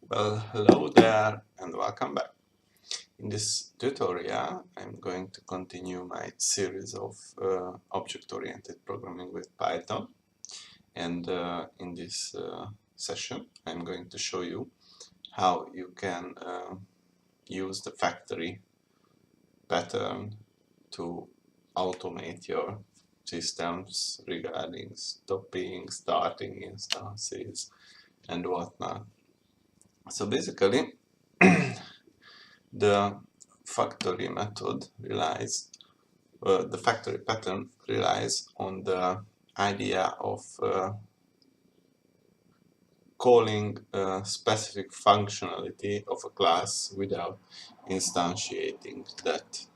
Well, hello there and welcome back. In this tutorial, I'm going to continue my series of object-oriented programming with Python. And in this session, I'm going to show you how you can use the factory pattern to automate your systems regarding stopping, starting instances, and whatnot. So basically, the factory method relies, the factory pattern relies on the idea of calling a specific functionality of a class without instantiating that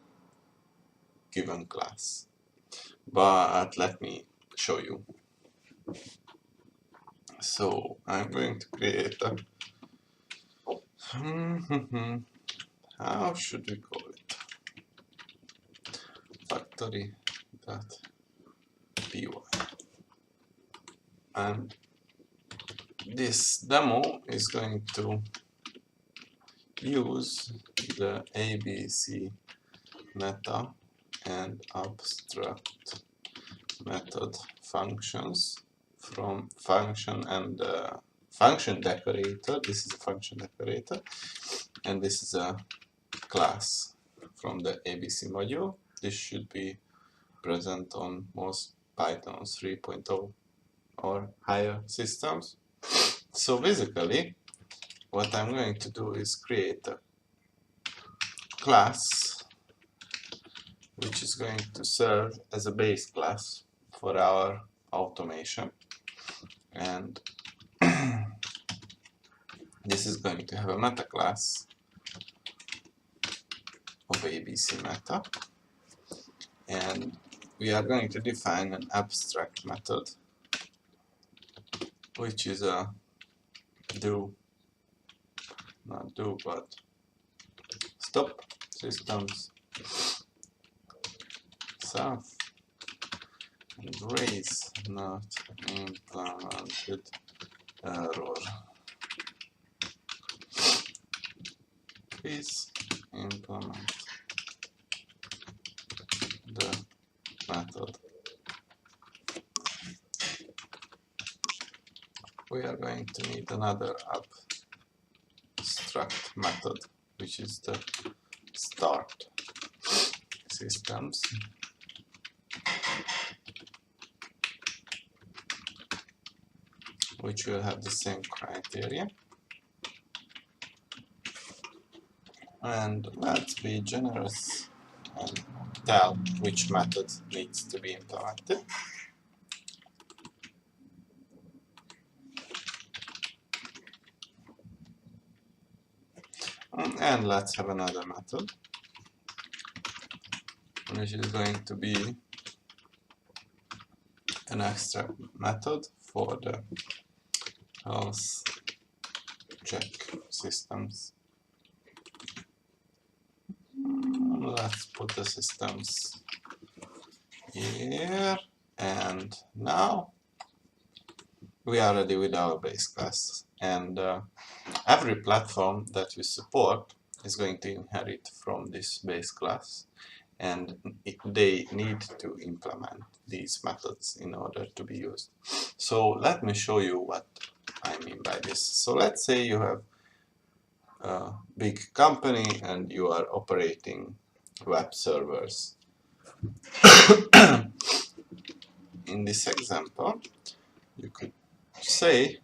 given class. But let me show you. So I'm going to create a how should we call it? Factory.py. And this demo is going to use the ABC meta and abstract method functions from function and function decorator. This is a function decorator, and this is a class from the ABC module. This should be present on most Python 3.0 or higher systems. So basically, what I'm going to do is create a class which is going to serve as a base class for our automation, and this is going to have a meta class of ABC meta, and we are going to define an abstract method which is a stop systems self and raise not implemented error. Please implement the method. We are going to need another abstract method, which is the start systems. Which will have the same criteria. And let's be generous and tell which method needs to be implemented. And let's have another method, which is going to be an abstract method for the health check systems. Let's put the systems here, and now we are ready with our base class. And every platform that we support is going to inherit from this base class, and they need to implement these methods in order to be used. So let me show you what I mean by this. So let's say you have a big company and you are operating web servers. In this example, you could say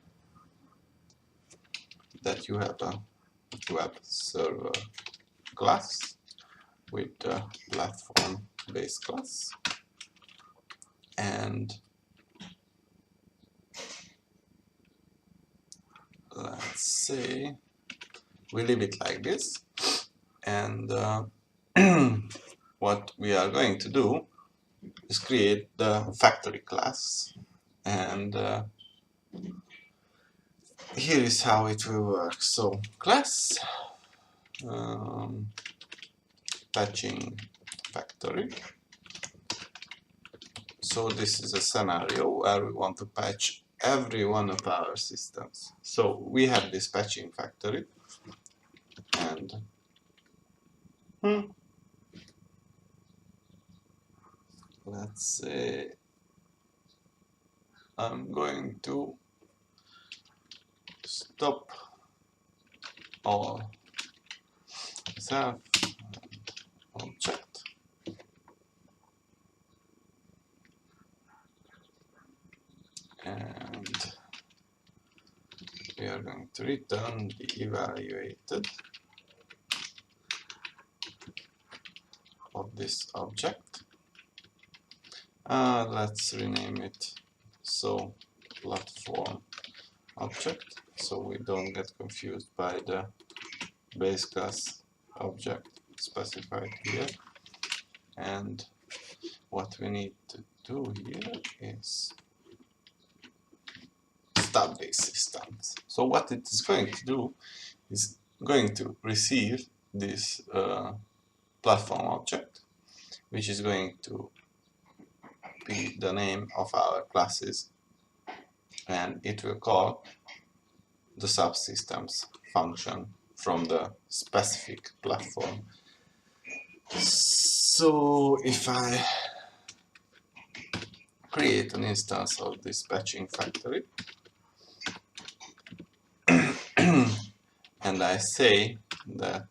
that you have a web server class with a platform base class, and let's say we leave it like this, and what we are going to do is create the factory class, and here is how it will work. So class patching factory. So this is a scenario where we want to patch every one of our systems. So we have dispatching factory, and let's say I'm going to stop all self object, and we are going to return the evaluated of this object. Let's rename it so platform object, so we don't get confused by the base class object specified here. And what we need to do here is stop these systems. So what it is going to do is going to receive this platform object, which is going to be the name of our classes, and it will call the subsystems function from the specific platform. So if I create an instance of dispatching factory and I say that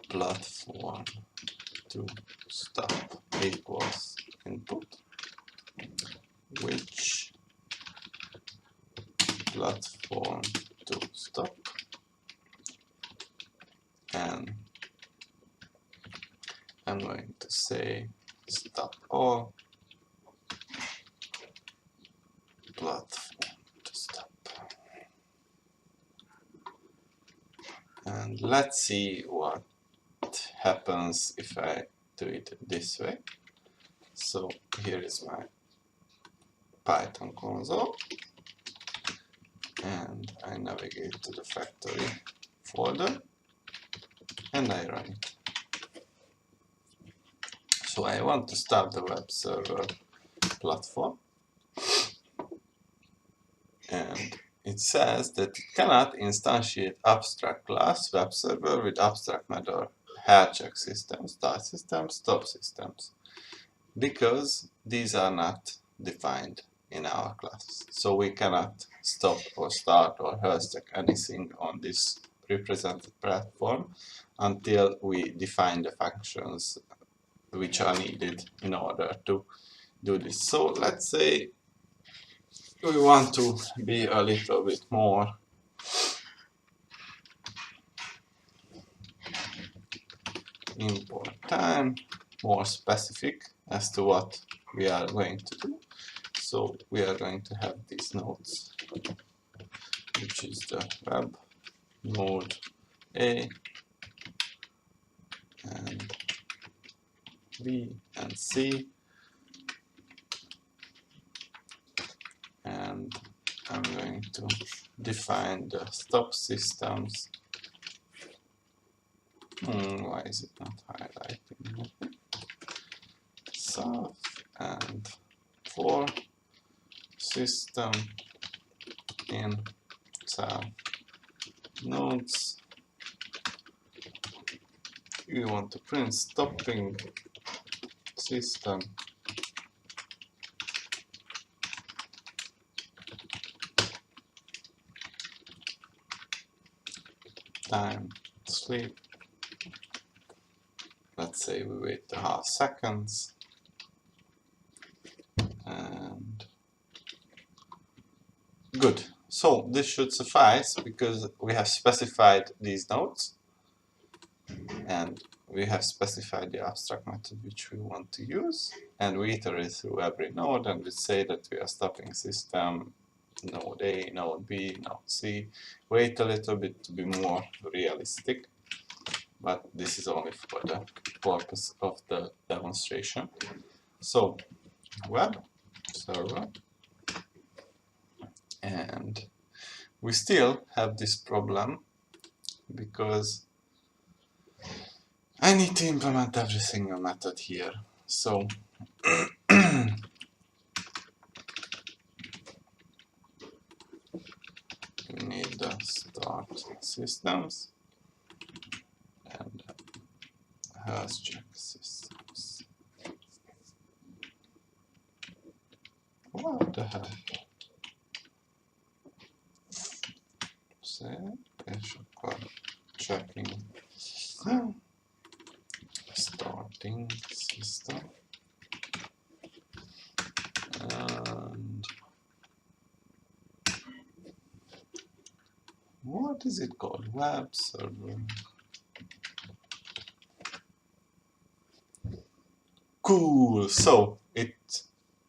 platform to stop equals input, which platform to stop, and I'm going to say stop all platform to stop. And let's see what happens if I do it this way. So here is my Python console, and I navigate to the factory folder and I run it. So I want to start the web server platform, and it says that it cannot instantiate abstract class web server with abstract method head check systems, start systems, stop systems, because these are not defined in our class. So we cannot stop or start or health check anything on this represented platform until we define the functions which are needed in order to do this. So let's say we want to be a little bit more import time, more specific as to what we are going to do. So we are going to have these nodes, which is the web node A and B and C, and I'm going to define the stop systems. Why is it not highlighting? South and for system in south nodes. You want to print stopping system time sleep. Let's say we wait a half seconds, and good. So this should suffice because we have specified these nodes and we have specified the abstract method which we want to use, and we iterate through every node and we say that we are stopping system node A, node B, node C. Wait a little bit to be more realistic, but this is only for the purpose of the demonstration. So web server, and we still have this problem because I need to implement every single method here. So start systems and health check systems. What the heck? Checking starting system and what is it called? Web server. Cool, so it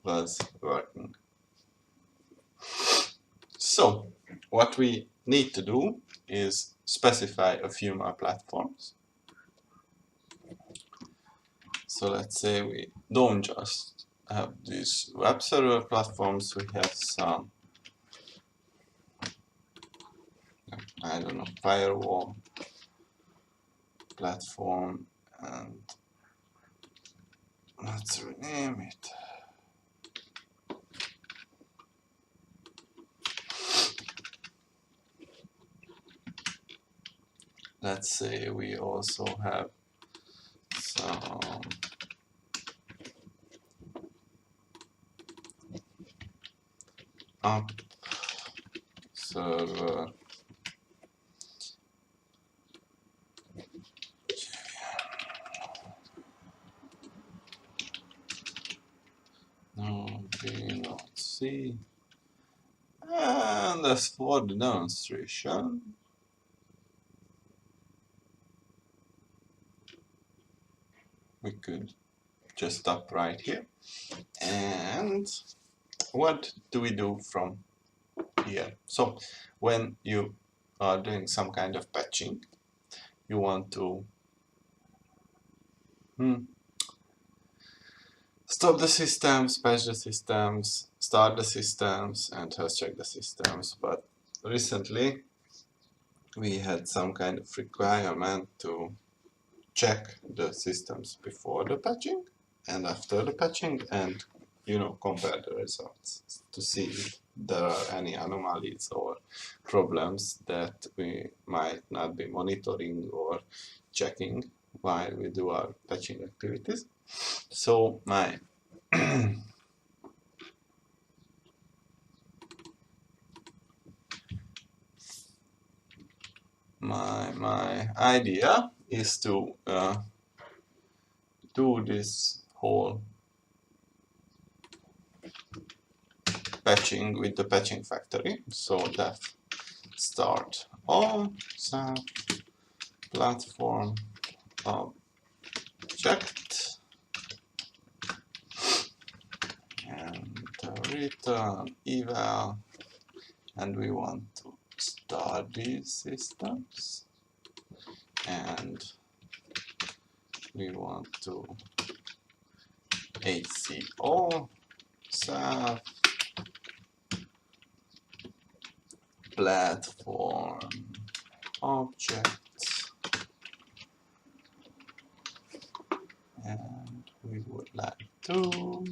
was working. So what we need to do is specify a few more platforms. So let's say we don't just have these web server platforms, we have some, I don't know, firewall platform, and let's rename it. Let's say we also have some app server no B not C, and as for the demonstration we could just stop right here. And what do we do from here? So when you are doing some kind of patching, you want to stop the systems, patch the systems, start the systems, and health check the systems. But recently we had some kind of requirement to check the systems before the patching and after the patching, and compare the results to see if there are any anomalies or problems that we might not be monitoring or checking while we do our patching activities. So my my idea is to do this whole patching with the patching factory. So that start all SAP platform object and return eval, and we want to start these systems, and we want to HCO SAP platform objects, and we would like to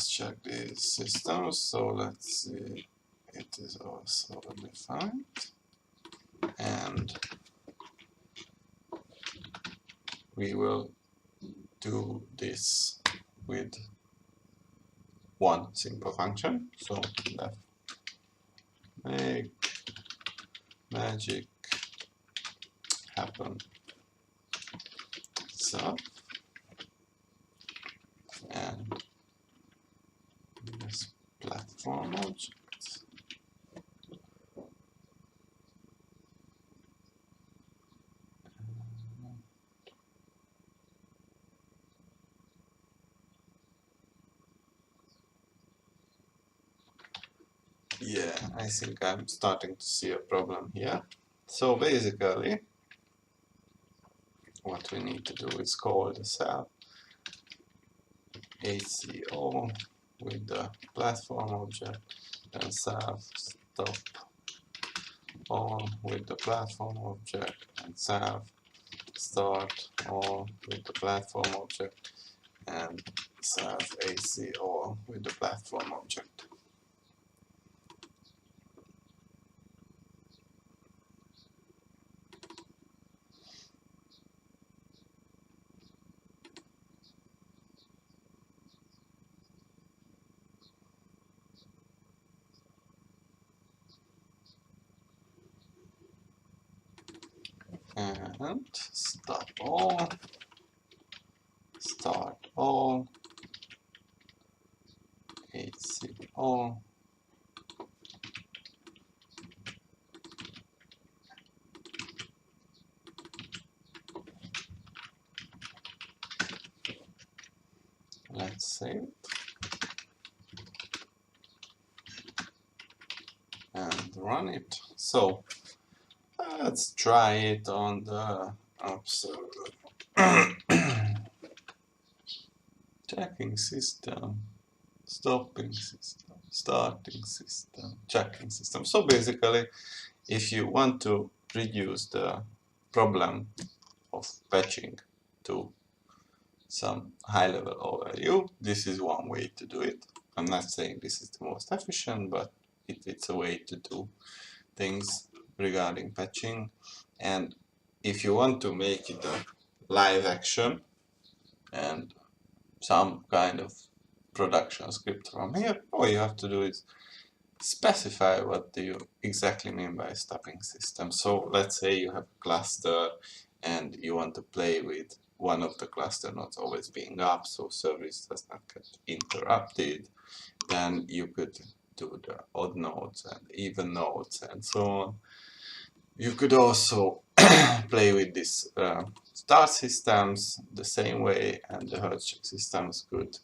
check these systems. So let's see, it is also defined, and we will do this with one simple function. So left make magic happen so, and this platform object. Yeah, I think I'm starting to see a problem here. So basically, what we need to do is call the SAP HCO with the platform object, and SAP stop all with the platform object, and SAP start all with the platform object, and SAP HCO with the platform object. and start all, start all, exit all, let's save it, and run it. So let's try it on the observer. Checking system, stopping system, starting system, checking system. So basically, if you want to reduce the problem of patching to some high-level overview, this is one way to do it. I'm not saying this is the most efficient, but it's a way to do things regarding patching. And if you want to make it a live action and some kind of production script from here, all you have to do is specify what do you exactly mean by stopping system. So let's say you have a cluster and you want to play with one of the cluster nodes always being up, so service does not get interrupted. Then you could do the odd nodes and even nodes and so on. You could also play with these start systems the same way, and the health check systems could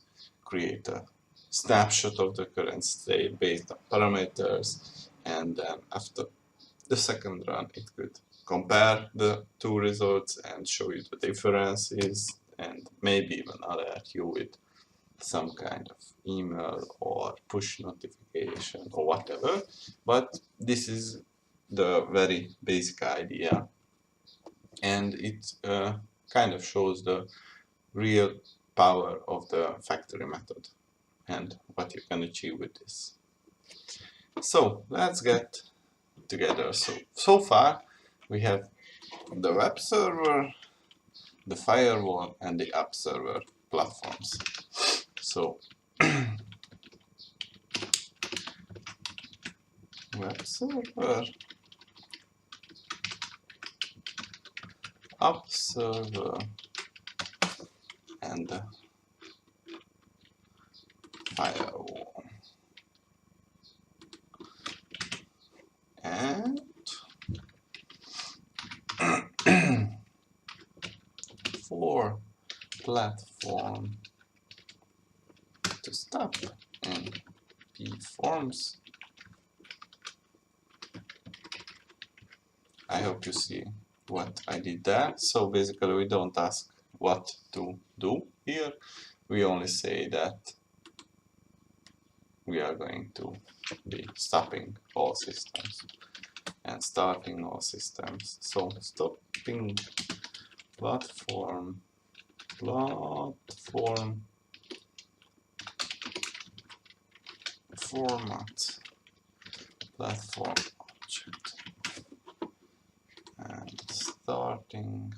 create a snapshot of the current state based on parameters, and then after the second run it could compare the two results and show you the differences, and maybe even alert you with some kind of email or push notification or whatever. But this is the very basic idea, and it kind of shows the real power of the factory method and what you can achieve with this. So let's get together. So far we have the web server, the firewall, and the app server platforms. So web server, app server, and the firewall. And for platform to stop and p-forms. I hope you see what I did there. So basically we don't ask what to do here. We only say that we are going to be stopping all systems and starting all systems. So stopping platform format platform object and starting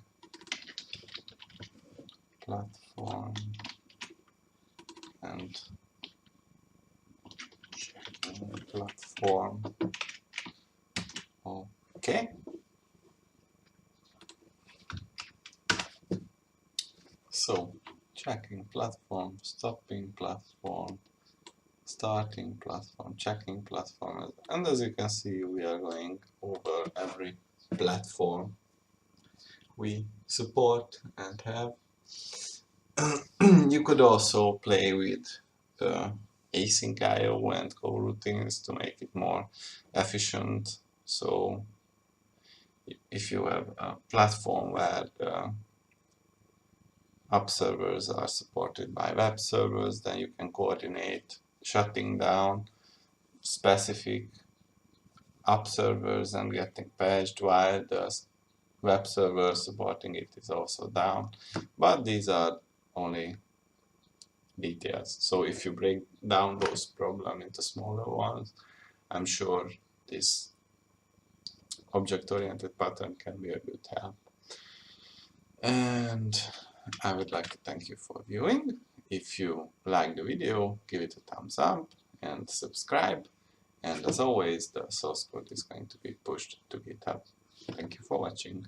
platform and checking platform. Okay. So checking platform, stopping platform, starting platform, checking platform, and as you can see we are going over every platform we support and have. You could also play with async I/O and coroutines to make it more efficient. So if you have a platform where the app servers are supported by web servers, then you can coordinate shutting down specific app servers and getting patched while the web server supporting it is also down. But these are only details. So if you break down those problems into smaller ones, I'm sure this object-oriented pattern can be a good help. And I would like to thank you for viewing. If you like the video, give it a thumbs up and subscribe. And as always, the source code is going to be pushed to GitHub. Thank you for watching.